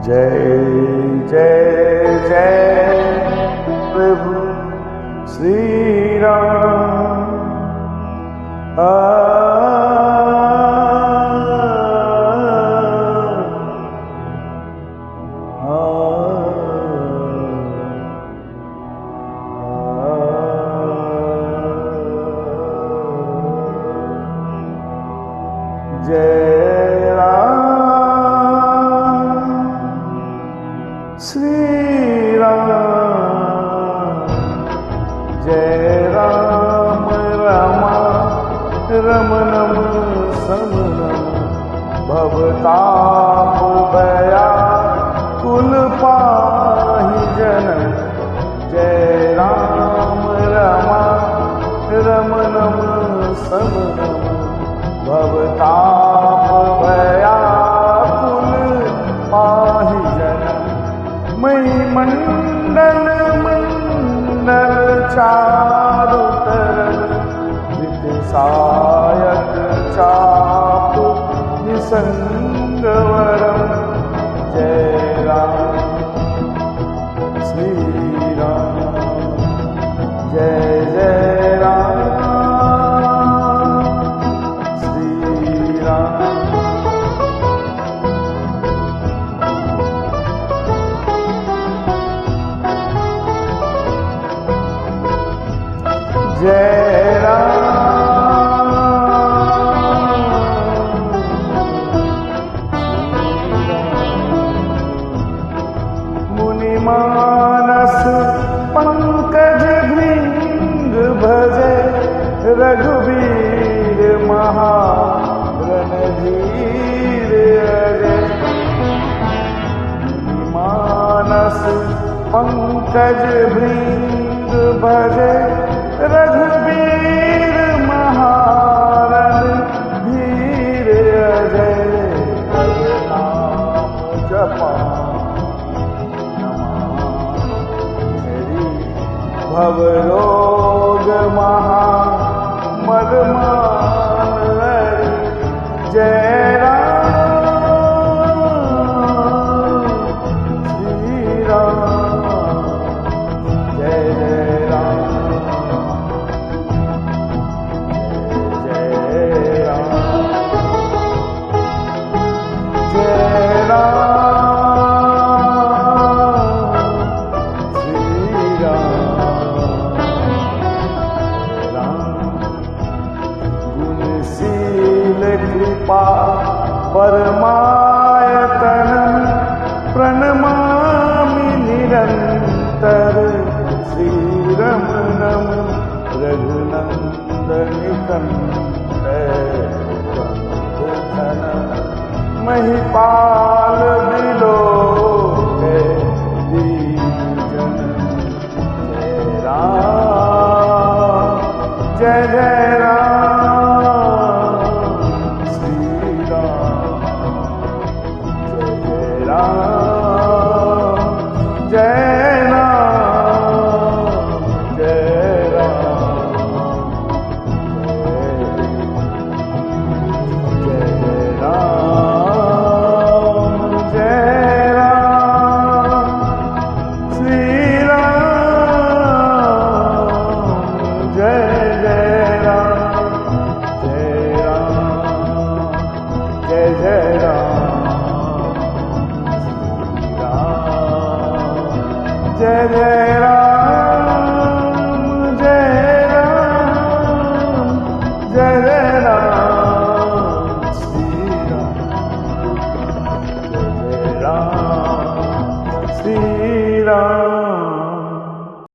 जय जय जय प्रभु श्री राम। जय राम श्री राम, जय राम रमा रमनम समनम भवताप भया कुल पाहि जनम। जय राम रमा रमनम समनम भवताप भया कुल पाहि जनम। मई मंडल मंडल चारु तरफ विद सायक चाप निसंग वरम। जय राम श्री राम, जय जय राम श्री राम। जय राम मुनि मानस पंकज भृंग भजे रघुवीर महा रणधीर अजय। मुनि मानस पंकज भृंग भजे रघुवीर महारण धीर अजय। नाम जपा भवरोग महा मदमान हरि। जय राम श्री राम, जय जय राम, जय राम, जय राम श्री राम। गुणशील कृपा परमायतन प्रणमामि निरंतर। श्री रमणम रघुनंदन कंठ महिपाल बिलोक दीजन। जय राम, जय जय राम श्री राम, जय जय राम, जय राम, जय राम, जय जय राम, जय राम श्री राम, जय जय राम, जय राम, जय जय राम श्री राम, जय जय राम, जय राम, जय जय राम श्री राम, जय जय राम श्री राम।